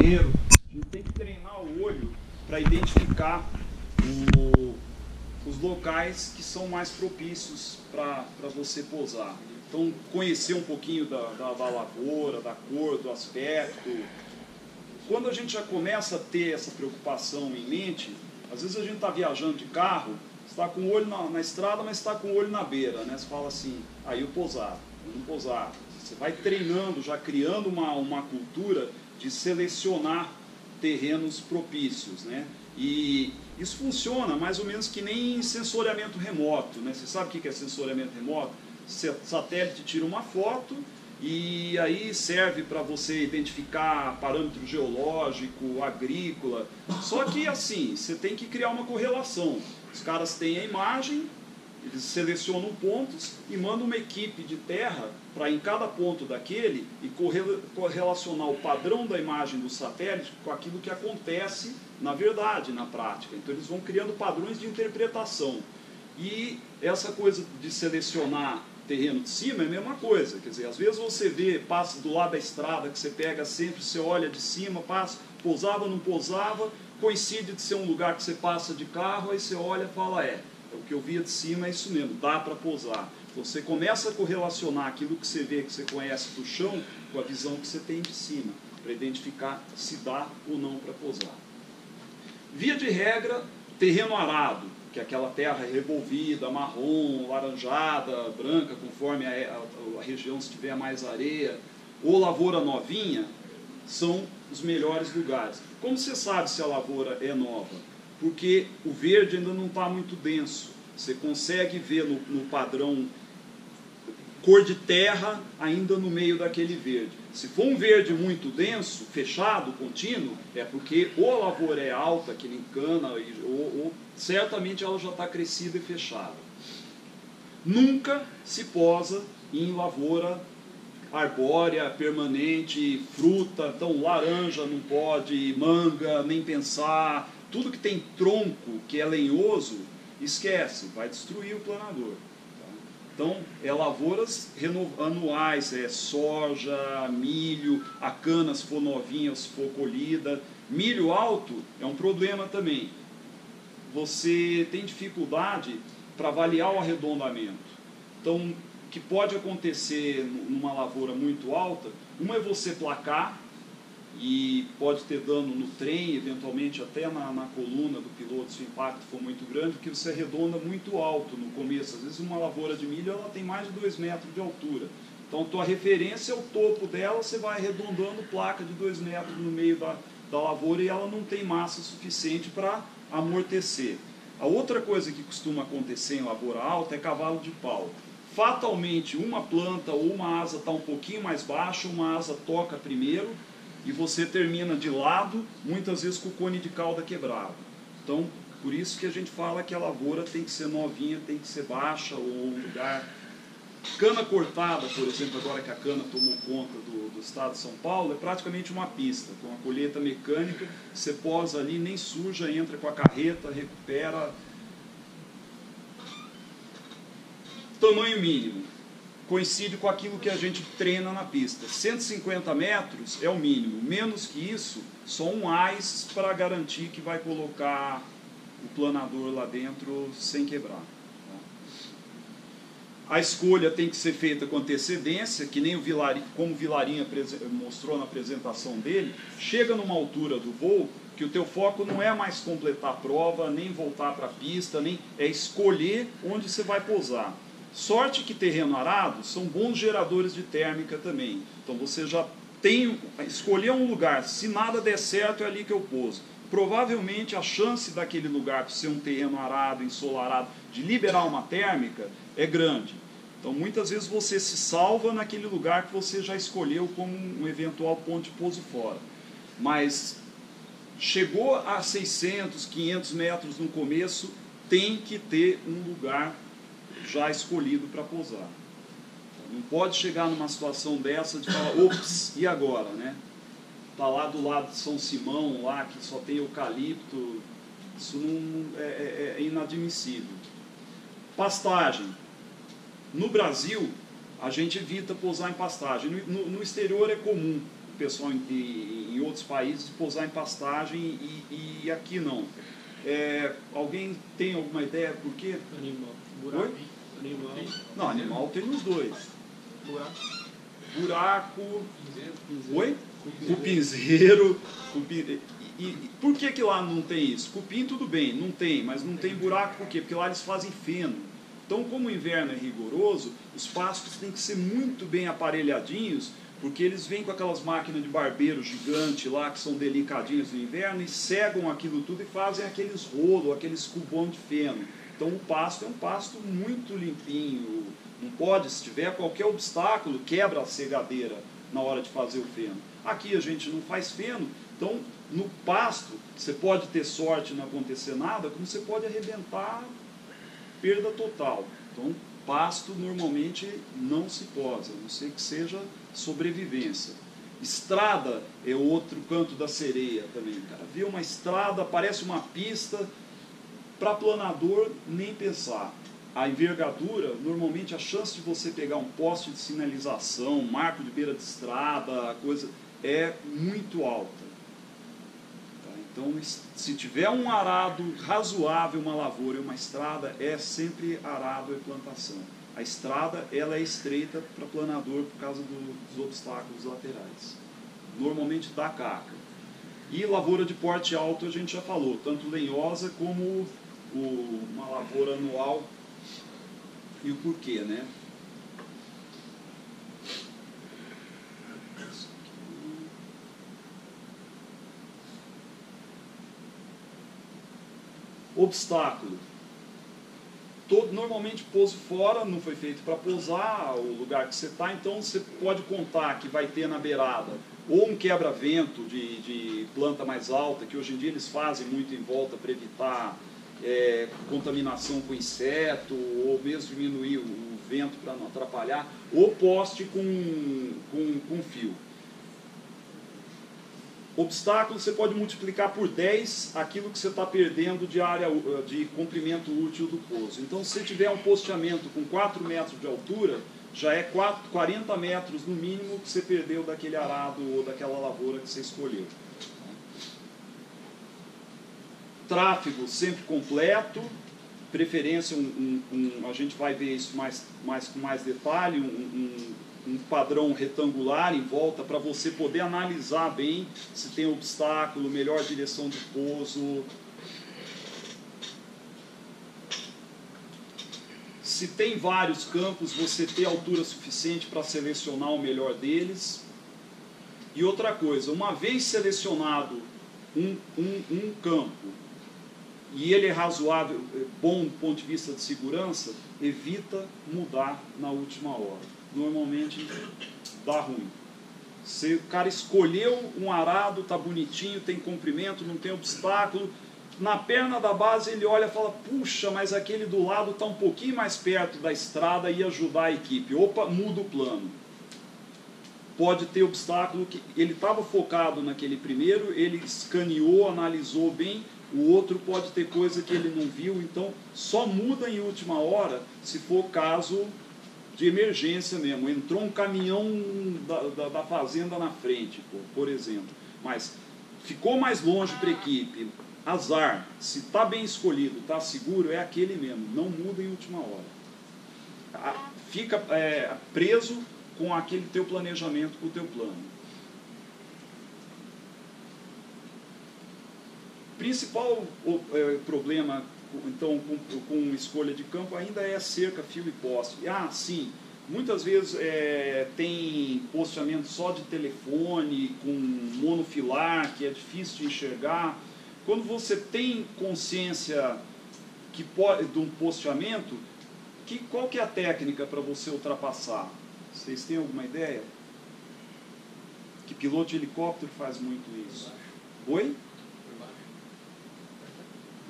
terreiro, a gente tem que treinar o olho para identificar os locais que são mais propícios para você pousar. Então, conhecer um pouquinho da lavoura, da cor, do aspecto. Quando a gente já começa a ter essa preocupação em mente, às vezes a gente está viajando de carro, está com o olho na estrada, mas está com o olho na beira, né? Você fala assim, aí eu pousar, eu não pousar. Você vai treinando, já criando uma cultura de selecionar terrenos propícios, né? E isso funciona mais ou menos que nem sensoriamento remoto, né? Você sabe o que é sensoriamento remoto? O satélite tira uma foto e aí serve para você identificar parâmetro geológico, agrícola. Só que assim, você tem que criar uma correlação. Os caras têm a imagem, eles selecionam pontos e mandam uma equipe de terra para em cada ponto daquele e correlacionar o padrão da imagem do satélite com aquilo que acontece na verdade, na prática. Então eles vão criando padrões de interpretação. E essa coisa de selecionar terreno de cima é a mesma coisa. Quer dizer, às vezes você vê, passa do lado da estrada, que você pega sempre, você olha de cima, passa, pousava, não pousava, coincide de ser um lugar que você passa de carro, aí você olha e fala, o que eu via de cima é isso mesmo, dá para pousar. Você começa a correlacionar aquilo que você vê, que você conhece do chão, com a visão que você tem de cima, para identificar se dá ou não para pousar. Via de regra, terreno arado, que é aquela terra revolvida, marrom, laranjada, branca, conforme a região se tiver mais areia, ou lavoura novinha, são os melhores lugares. Como você sabe se a lavoura é nova? Porque o verde ainda não está muito denso. Você consegue ver no padrão cor de terra ainda no meio daquele verde. Se for um verde muito denso, fechado, contínuo, é porque ou a lavoura é alta, que nem cana, ou certamente ela já está crescida e fechada. Nunca se posa em lavoura arbórea, permanente, fruta, então laranja não pode, manga, nem pensar, tudo que tem tronco, que é lenhoso, esquece, vai destruir o planador. Então, lavouras anuais, soja, milho, a cana se for novinha, se for colhida. Milho alto é um problema também. Você tem dificuldade para avaliar o arredondamento. Então, o que pode acontecer numa lavoura muito alta, uma é você placar, e pode ter dano no trem, eventualmente até na coluna do piloto, se o impacto for muito grande, porque você arredonda muito alto no começo. Às vezes uma lavoura de milho ela tem mais de 2 metros de altura. Então a tua referência é o topo dela, você vai arredondando placa de 2 metros no meio da lavoura e ela não tem massa suficiente para amortecer. A outra coisa que costuma acontecer em lavoura alta é cavalo de pau. Fatalmente uma planta ou uma asa está um pouquinho mais baixa, uma asa toca primeiro, e você termina de lado, muitas vezes com o cone de cauda quebrado. Então, por isso que a gente fala que a lavoura tem que ser novinha, tem que ser baixa, ou um lugar... Cana cortada, por exemplo, agora que a cana tomou conta do estado de São Paulo, é praticamente uma pista, com a colheita mecânica, você posa ali, nem suja, entra com a carreta, recupera. Tamanho mínimo. Coincide com aquilo que a gente treina na pista. 150 metros é o mínimo. Menos que isso, só um AIS para garantir que vai colocar o planador lá dentro sem quebrar. A escolha tem que ser feita com antecedência, que nem como o Vilarinho mostrou na apresentação dele. Chega numa altura do voo que o teu foco não é mais completar a prova, nem voltar para a pista, nem é escolher onde você vai pousar. Sorte que terreno arado são bons geradores de térmica também. Então você já tem, escolher um lugar, se nada der certo é ali que eu pouso. Provavelmente a chance daquele lugar ser um terreno arado, ensolarado, de liberar uma térmica é grande. Então muitas vezes você se salva naquele lugar que você já escolheu como um eventual ponto de pouso fora. Mas chegou a 600, 500 metros no começo, tem que ter um lugar já escolhido para pousar. Não pode chegar numa situação dessa de falar, ops, e agora, né? Está lá do lado de São Simão, lá que só tem eucalipto, isso não é inadmissível. Pastagem. No Brasil, a gente evita pousar em pastagem. No exterior é comum o pessoal em em outros países de pousar em pastagem e aqui não. Alguém tem alguma ideia por quê? Animal. Buraco. Oi? Animal. Não, animal tem nos dois. Buraco. Oi? Cupinzeiro. E por que lá não tem isso? Cupim tudo bem, não tem, mas não tem buraco por quê? Porque lá eles fazem feno. Então, como o inverno é rigoroso, os pastos têm que ser muito bem aparelhadinhos, porque eles vêm com aquelas máquinas de barbeiro gigante lá, que são delicadinhas no inverno, e cegam aquilo tudo e fazem aqueles rolos, aqueles cubões de feno. Então, o pasto é um pasto muito limpinho. Não pode, se tiver qualquer obstáculo, quebra a cegadeira na hora de fazer o feno. Aqui a gente não faz feno, então no pasto você pode ter sorte e não acontecer nada, como você pode arrebentar, perda total. Então pasto normalmente não se posa, a não ser que seja sobrevivência. Estrada é outro canto da sereia também, cara. Vê uma estrada, parece uma pista, para planador nem pensar. A envergadura, normalmente a chance de você pegar um poste de sinalização, um marco de beira de estrada, coisa, é muito alta. Tá? Então, se tiver um arado razoável, uma lavoura e uma estrada, é sempre arado e plantação. A estrada, ela é estreita para planador por causa dos obstáculos laterais. Normalmente dá caca. E lavoura de porte alto a gente já falou, tanto lenhosa como uma lavoura anual. E o porquê, né? Obstáculo. Normalmente pouso fora, não foi feito para pousar, o lugar que você está, então você pode contar que vai ter na beirada ou um quebra-vento de planta mais alta, que hoje em dia eles fazem muito em volta para evitar contaminação com inseto, ou mesmo diminuir o vento para não atrapalhar, ou poste com fio. Obstáculo você pode multiplicar por 10 aquilo que você está perdendo de área de comprimento útil do pouso. Então, se você tiver um posteamento com 4 metros de altura, já é 40 metros no mínimo que você perdeu daquele arado ou daquela lavoura que você escolheu. Tráfego sempre completo, preferência, a gente vai ver isso com mais detalhe, um padrão retangular em volta para você poder analisar bem se tem obstáculo, melhor direção de pouso. Se tem vários campos, você ter altura suficiente para selecionar o melhor deles. E outra coisa, uma vez selecionado um campo, e ele é razoável, bom do ponto de vista de segurança, evita mudar na última hora. Normalmente dá ruim. Se o cara escolheu um arado, está bonitinho, tem comprimento, não tem obstáculo, na perna da base ele olha e fala, puxa, mas aquele do lado está um pouquinho mais perto da estrada e ajudar a equipe. Opa, muda o plano. Pode ter obstáculo que ele estava focado naquele primeiro, ele escaneou, analisou bem, o outro pode ter coisa que ele não viu, então só muda em última hora se for caso de emergência mesmo. Entrou um caminhão da fazenda na frente, por exemplo. Mas ficou mais longe para a equipe, azar, se está bem escolhido, está seguro, é aquele mesmo, não muda em última hora. Fica preso com aquele teu planejamento, com o teu plano. Principal problema, então, com escolha de campo ainda é cerca, fio e poste. Sim, muitas vezes tem posteamento só de telefone, com monofilar, que é difícil de enxergar. Quando você tem consciência de um posteamento, qual que é a técnica para você ultrapassar? Vocês têm alguma ideia? Que piloto de helicóptero faz muito isso. Oi?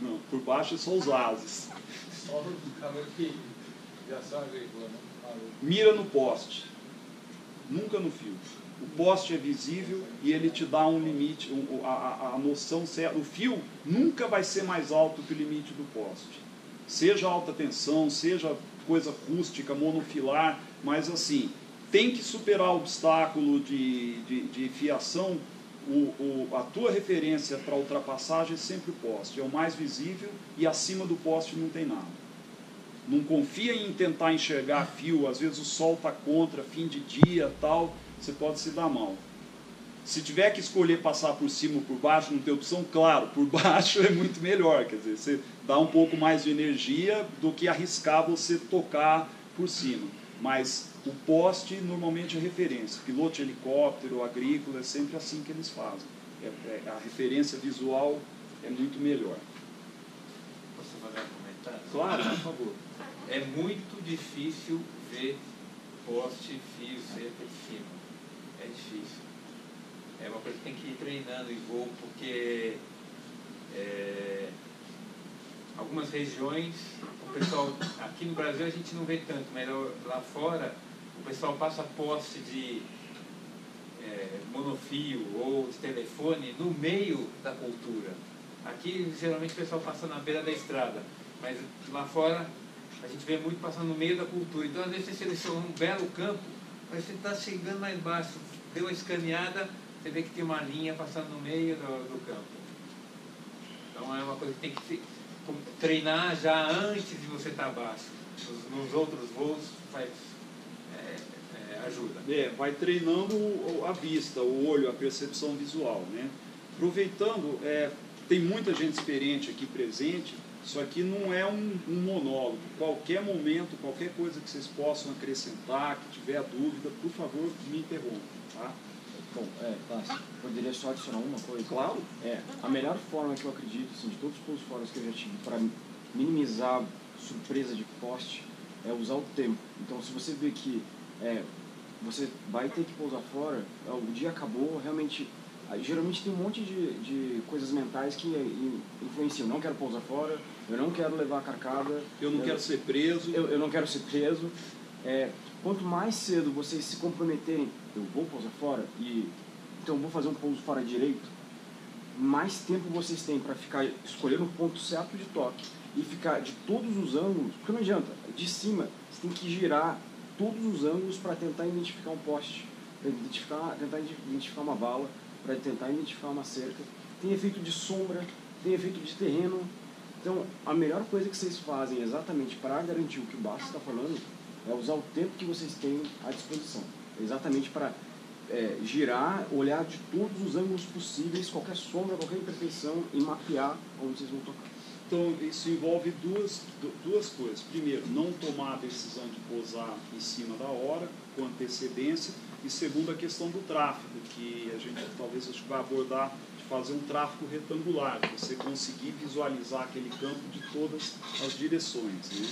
Não, por baixo é só os ases. Mira no poste, nunca no fio. O poste é visível e ele te dá um limite, a noção certa. O fio nunca vai ser mais alto que o limite do poste. Seja alta tensão, seja coisa rústica, monofilar, mas assim, tem que superar o obstáculo de fiação a tua referência para ultrapassagem é sempre o poste, é o mais visível e acima do poste não tem nada. Não confia em tentar enxergar fio, às vezes o sol está contra, fim de dia, tal, você pode se dar mal. Se tiver que escolher passar por cima ou por baixo, não tem opção, claro, por baixo é muito melhor, quer dizer, você dá um pouco mais de energia do que arriscar você tocar por cima. Mas o poste normalmente é referência, piloto de helicóptero, agrícola, é sempre assim que eles fazem. A referência visual é muito melhor. Posso fazer um comentário? Claro, por favor. É muito difícil ver poste, fio, cerca de cima. É difícil. É uma coisa que tem que ir treinando em voo, porque algumas regiões, o pessoal, aqui no Brasil a gente não vê tanto, mas lá fora o pessoal passa poste de monofio ou de telefone no meio da cultura. Aqui geralmente o pessoal passa na beira da estrada, mas lá fora a gente vê muito passando no meio da cultura. Então às vezes você seleciona um belo campo, mas você está chegando mais baixo, deu uma escaneada, você vê que tem uma linha passando no meio do campo. Então é uma coisa que tem que treinar já antes de você estar abaixo. Nos outros voos ajuda. Vai treinando a vista, o olho, a percepção visual, né? Aproveitando, tem muita gente experiente aqui presente, isso aqui não é um monólogo. Qualquer momento, qualquer coisa que vocês possam acrescentar, que tiver dúvida, por favor, me interrompam, tá? Bom, poderia só adicionar uma coisa? Claro. A melhor forma que eu acredito, assim, de todos os pousos fora que eu já tive, para minimizar surpresa de poste, é usar o tempo. Então, se você vê que você vai ter que pousar fora, o dia acabou, realmente, geralmente tem um monte de coisas mentais que influenciam. Eu não quero pousar fora, eu não quero levar a carcada. Eu não quero ser preso. Eu não quero ser preso. Quanto mais cedo vocês se comprometerem, eu vou pousar fora, então eu vou fazer um pouso fora direito, mais tempo vocês têm para ficar escolhendo o ponto certo de toque e ficar de todos os ângulos, porque não adianta, de cima você tem que girar todos os ângulos para tentar identificar um poste, para tentar identificar uma vala, para tentar identificar uma cerca. Tem efeito de sombra, tem efeito de terreno. Então a melhor coisa que vocês fazem exatamente para garantir o que o Bastos está falando é usar o tempo que vocês têm à disposição, exatamente para girar, olhar de todos os ângulos possíveis, qualquer sombra, qualquer imperfeição e mapear onde vocês vão tocar. Então, isso envolve duas coisas. Primeiro, não tomar a decisão de pousar em cima da hora, com antecedência. E segundo, a questão do tráfego, que a gente talvez vai abordar, de fazer um tráfego retangular, você conseguir visualizar aquele campo de todas as direções, né?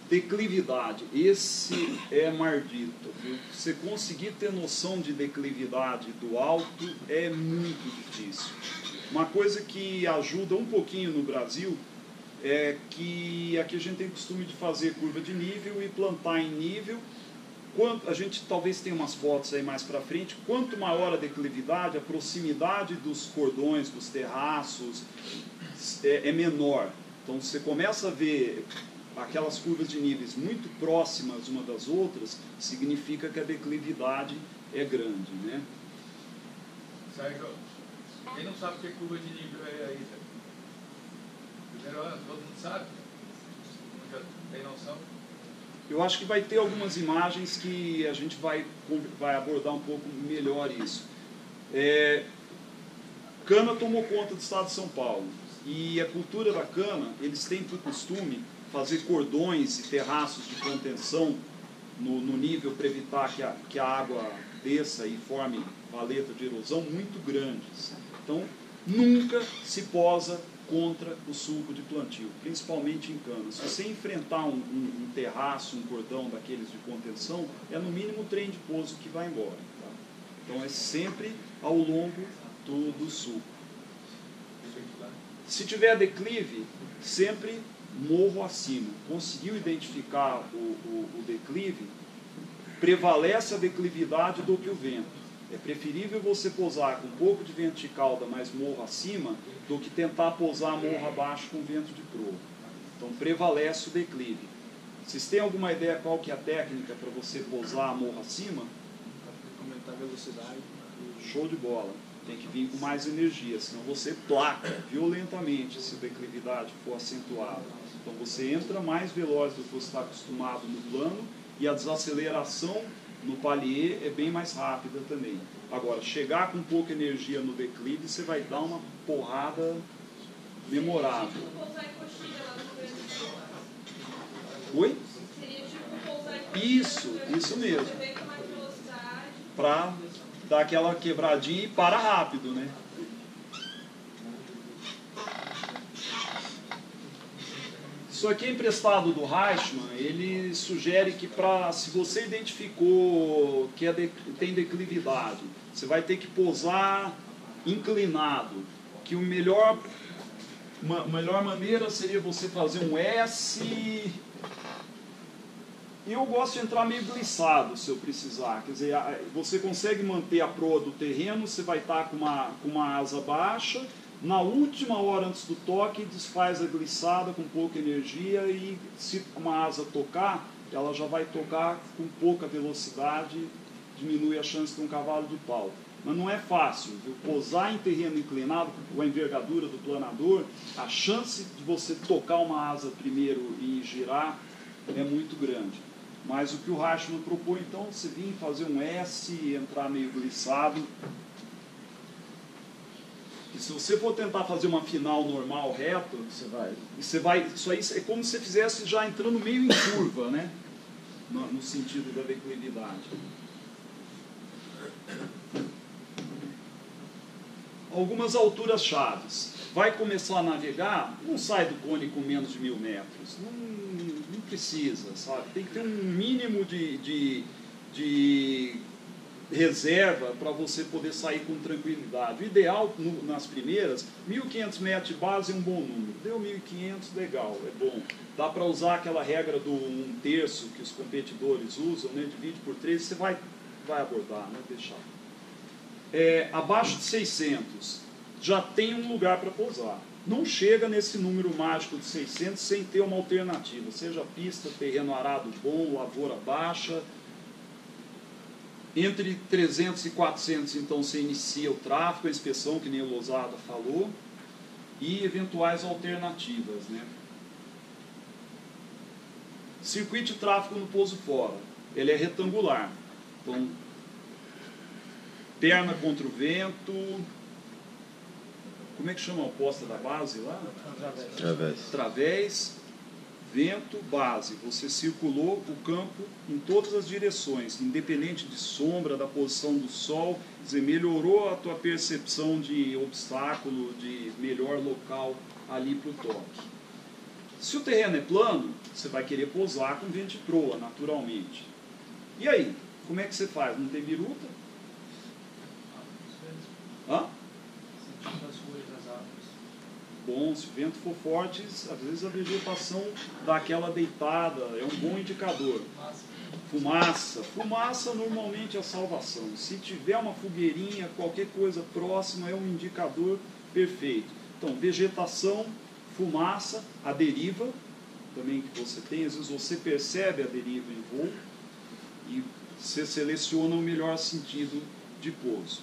Declividade, esse é mardito, viu? Você conseguir ter noção de declividade do alto é muito difícil. Uma coisa que ajuda um pouquinho no Brasil é que aqui a gente tem o costume de fazer curva de nível e plantar em nível. A gente talvez tenha umas fotos aí mais para frente. Quanto maior a declividade, a proximidade dos cordões, dos terraços é menor. Então você começa a ver aquelas curvas de níveis muito próximas uma das outras, significa que a declividade é grande, né? Sérgio, quem não sabe o que é curva de nível é aí? Primeiro ano, todo mundo sabe? Já tem noção? Eu acho que vai ter algumas imagens que a gente vai abordar um pouco melhor isso. Cana tomou conta do estado de São Paulo, e a cultura da cana, eles têm por costume fazer cordões e terraços de contenção no nível para evitar que a água desça e forme valeta de erosão muito grandes. Então, nunca se posa contra o sulco de plantio, principalmente em cana. Se você enfrentar um terraço, um cordão daqueles de contenção, é no mínimo o trem de pouso que vai embora. Tá? Então, é sempre ao longo do sulco. Se tiver declive, sempre morro acima. Conseguiu identificar o declive, prevalece a declividade do que o vento. É preferível você pousar com um pouco de vento de cauda, mas morro acima, do que tentar pousar morro abaixo com vento de proa. Então prevalece o declive. Vocês têm alguma ideia qual que é a técnica para você pousar a morro acima? Aumentar a velocidade. Show de bola. Tem que vir com mais energia, senão você placa violentamente se a declividade for acentuada. Então você entra mais veloz do que você está acostumado no plano e a desaceleração no palier é bem mais rápida também. Agora, chegar com pouca energia no declive, você vai dar uma porrada memorável. Seria tipo pousar em coxilha lá no grande. Oi? Seria tipo pousar em coxilha. Isso mesmo. Você vem com mais velocidade. Para dar aquela quebradinha e para rápido, né? Isso aqui é emprestado do Reichmann. Ele sugere que se você identificou que tem declividade, você vai ter que pousar inclinado, que a melhor maneira seria você fazer um S. E eu gosto de entrar meio glissado, se eu precisar. Quer dizer, você consegue manter a proa do terreno, você vai estar com uma asa baixa. Na última hora antes do toque, desfaz a glissada com pouca energia e se uma asa tocar, ela já vai tocar com pouca velocidade, diminui a chance de um cavalo de pau. Mas não é fácil, viu? Pousar em terreno inclinado, com a envergadura do planador, a chance de você tocar uma asa primeiro e girar é muito grande. Mas o que o Reichmann propõe, então, você vir fazer um S e entrar meio glissado. E se você for tentar fazer uma final normal, reto, isso aí é como se você fizesse já entrando meio em curva, né? No sentido da declividade. Algumas alturas chaves. Vai começar a navegar, não sai do cone com menos de 1000 metros. Não precisa, sabe? Tem que ter um mínimo de reserva para você poder sair com tranquilidade. O ideal, nas primeiras, 1.500 metros de base é um bom número. Deu 1.500, legal, é bom. Dá para usar aquela regra do 1/3 que os competidores usam, né? Divide por 3, você vai abordar, né? Deixar. Abaixo de 600, já tem um lugar para pousar. Não chega nesse número mágico de 600 sem ter uma alternativa, seja pista, terreno arado bom, lavoura baixa. Entre 300 e 400, então, você inicia o tráfego, a inspeção, que nem o Losada falou, e eventuais alternativas, né? Circuito de tráfego no pouso fora. Ele é retangular. Então, perna contra o vento. Como é que chama a posta da base lá? Través. Vento, base. Você circulou o campo em todas as direções, independente de sombra, da posição do sol. Quer dizer, melhorou a tua percepção de obstáculo, de melhor local ali para o toque. Se o terreno é plano, você vai querer pousar com vento de proa, naturalmente. E aí? Como é que você faz? Não tem biruta? Hã? Bom, se o vento for forte, às vezes a vegetação dá aquela deitada, é um bom indicador. Fumaça normalmente é a salvação. Se tiver uma fogueirinha, qualquer coisa próxima, é um indicador perfeito. Então, vegetação, fumaça, a deriva, também que você tem, às vezes você percebe a deriva em voo e você seleciona o melhor sentido de pouso.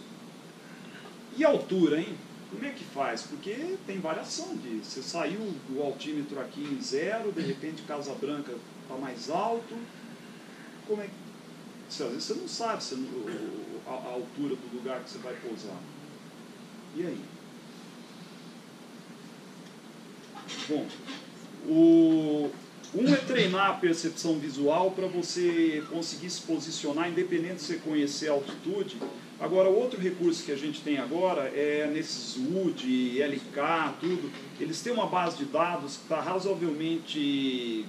E a altura, hein? Como é que faz? Porque tem variação disso. Você saiu do altímetro aqui em 0, de repente Casa Branca está mais alto. Como é que... Às vezes você não sabe a altura do lugar que você vai pousar. E aí? Bom, um é treinar a percepção visual para você conseguir se posicionar, independente de você conhecer a altitude. Agora, outro recurso que a gente tem agora é nesses UD, LK, tudo. Eles têm uma base de dados que está razoavelmente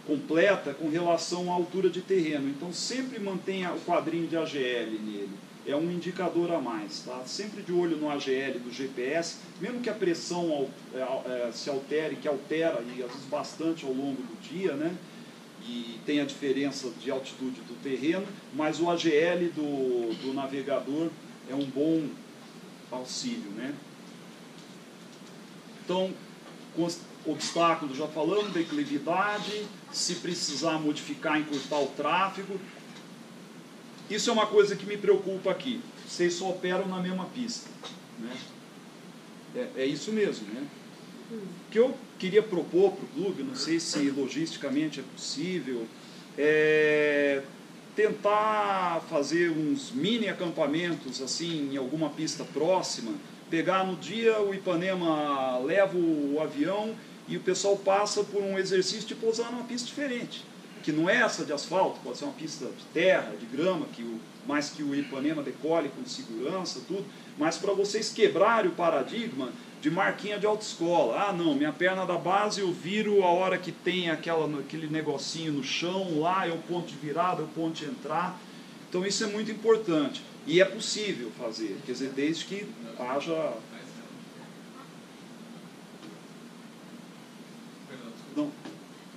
completa com relação à altura de terreno. Então, sempre mantenha o quadrinho de AGL nele. É um indicador a mais, tá? Sempre de olho no AGL do GPS, mesmo que a pressão se altere, que altera, e às vezes bastante ao longo do dia, né? E tem a diferença de altitude do terreno, mas o AGL do navegador é um bom auxílio, né? Então, obstáculos, já falamos, declividade, se precisar modificar, encurtar o tráfego. Isso é uma coisa que me preocupa aqui. Vocês só operam na mesma pista, né? É isso mesmo, né? O que eu queria propor para o clube, não sei se logisticamente é possível, é tentar fazer uns mini acampamentos assim em alguma pista próxima, pegar no dia o Ipanema leva o avião e o pessoal passa por um exercício de pousar numa pista diferente, que não é essa de asfalto, pode ser uma pista de terra, de grama, mais que o Ipanema decole com segurança, tudo, mas para vocês quebrarem o paradigma de marquinha de autoescola. Ah, não, minha perna da base eu viro a hora que tem aquele negocinho no chão, lá é o ponto de virada, é o ponto de entrar. Então isso é muito importante. E é possível fazer, quer dizer, desde que haja... Não.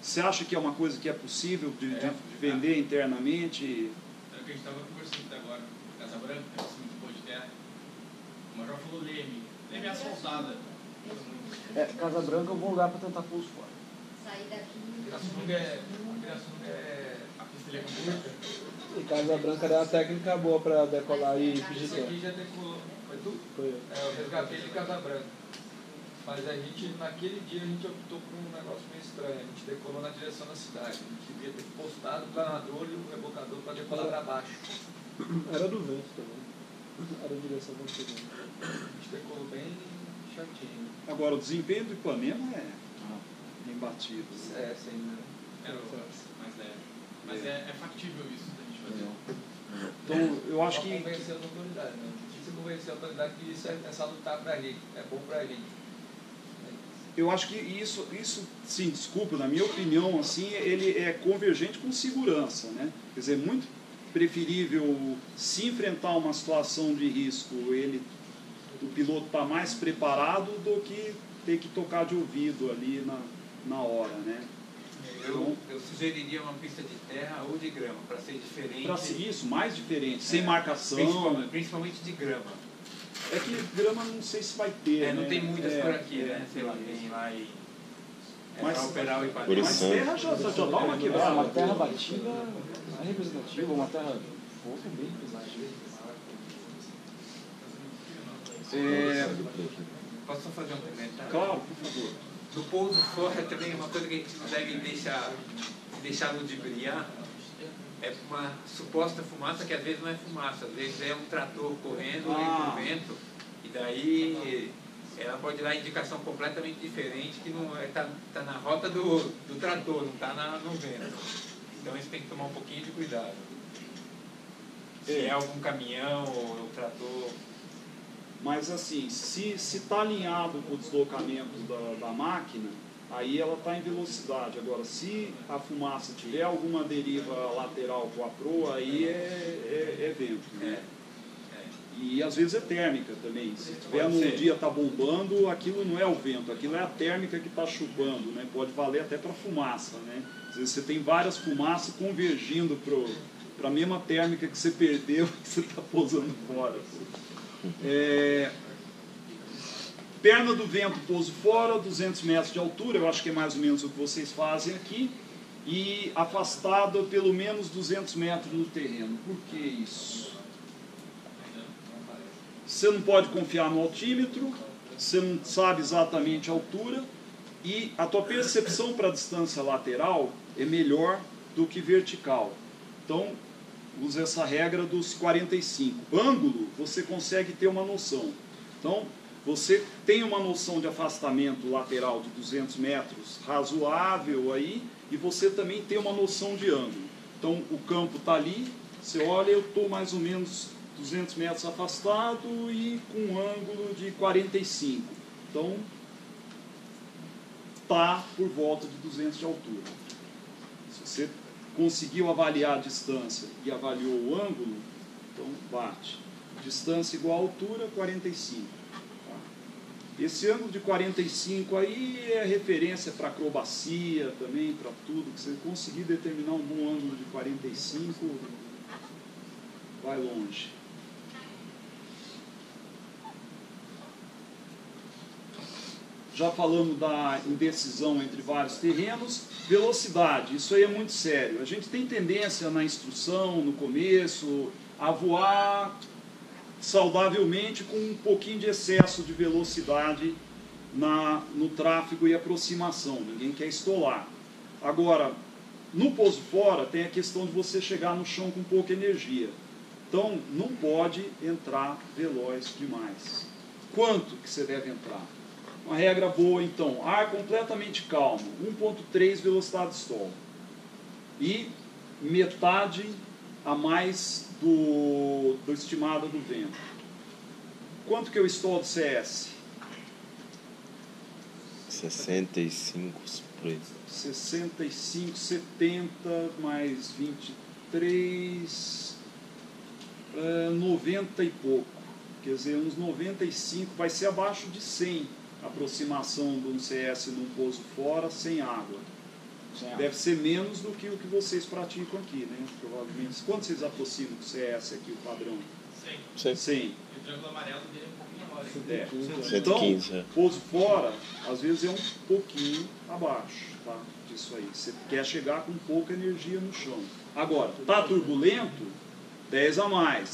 Você acha que é uma coisa que é possível de vender internamente? É o que a gente estava conversando até agora. Casa Branca, tem muito bom de terra. O Major falou Leme. Leme é asfaltada. Casa Branca é um bom lugar para tentar pouso fora. Sair daqui. Pirassununga é a pista é curta. E Casa Branca dá uma técnica boa para decolar e Esse fugir. aqui já decolou. Foi tu? Foi eu. Eu resgatei de Casa Branca. Mas a gente, naquele dia, a gente optou por um negócio meio estranho. A gente decolou na direção da cidade. A gente devia ter postado o planador e o rebocador para decolar para baixo. Era do vento também. Era a direção do vento. A gente decolou bem chatinho. Agora, o desempenho do Ipanema é imbatível. É, sem dúvida. Mas é factível isso da gente fazer. Então, eu acho Só que... convencer as autoridades, né? Difícil convencer a autoridade que isso é salutar para a gente, é bom para a gente. Eu acho que isso, sim, desculpa, na minha opinião, assim, ele é convergente com segurança, né? Quer dizer, muito preferível se enfrentar uma situação de risco, o piloto está mais preparado do que ter que tocar de ouvido ali na hora, né? Eu sugeriria uma pista de terra ou de grama, para ser diferente. Para ser isso, mais diferente, sem marcação. Principalmente de grama. É que grama não sei se vai ter, não né? tem muitas por aqui, né? Sei lá, tem lá em... Mas- para operar o Ipanema. Mas terra já dá uma quebrada. Uma terra batida é representativa, uma terra fofa bem representativa. Posso só fazer um comentário? Claro, por favor. Do pouso fora também, uma coisa que a gente não deve deixar ludibriar é uma suposta fumaça que às vezes não é fumaça, às vezes é um trator correndo com vento, e daí ela pode dar indicação completamente diferente, que não tá na rota do trator, não está no vento. Então isso tem que tomar um pouquinho de cuidado. Se é algum caminhão ou trator. Mas assim, se está alinhado com o deslocamento da máquina, aí ela está em velocidade. Agora, se a fumaça tiver alguma deriva lateral com a proa, aí é vento, né? E às vezes é térmica também. Se tiver num dia está bombando, aquilo não é o vento, aquilo é a térmica que está chupando, né? Pode valer até para fumaça, né? Às vezes você tem várias fumaças convergindo para a mesma térmica que você perdeu e você está pousando fora. Perna do vento, pouso fora, 200 metros de altura, eu acho que é mais ou menos o que vocês fazem aqui, e afastado pelo menos 200 metros no terreno. Por que isso? Você não pode confiar no altímetro, você não sabe exatamente a altura, e a tua percepção para a distância lateral é melhor do que vertical. Então, usa essa regra dos 45. Ângulo, você consegue ter uma noção. Então, você tem uma noção de afastamento lateral de 200 metros razoável aí, e você também tem uma noção de ângulo. Então, o campo está ali, você olha, eu estou mais ou menos 200 metros afastado e com um ângulo de 45. Então, está por volta de 200 de altura. Se você conseguiu avaliar a distância e avaliou o ângulo, então bate. Distância igual a altura, 45. Tá? Esse ângulo de 45 aí é referência para acrobacia também, para tudo. Que você conseguir determinar um bom ângulo de 45, vai longe. já falamos da indecisão entre vários terrenos. Velocidade, isso aí é muito sério. A gente tem tendência na instrução, no começo, a voar saudavelmente com um pouquinho de excesso de velocidade no tráfego e aproximação. Ninguém quer estolar. Agora, no pouso fora tem a questão de você chegar no chão com pouca energia. Então, não pode entrar veloz demais. Quanto que você deve entrar? Uma regra boa, então, ar completamente calmo, 1.3 velocidade de stall. E metade a mais do estimado do vento. Quanto que é o stall do CS? 65 por aí. 65, 70 mais 23, 90 e pouco. Quer dizer, uns 95, vai ser abaixo de 100 a aproximação de um CS num pouso fora sem água. Deve ser menos do que o que vocês praticam aqui, né? Provavelmente. Quanto vocês aproximam do CS aqui, o padrão? 100. 100. E o triângulo amarelo dele é um pouquinho maior. É. 115, Então, pouso fora, às vezes é um pouquinho abaixo, tá? Disso aí. Você quer chegar com pouca energia no chão. Agora, tá turbulento, 10 a mais.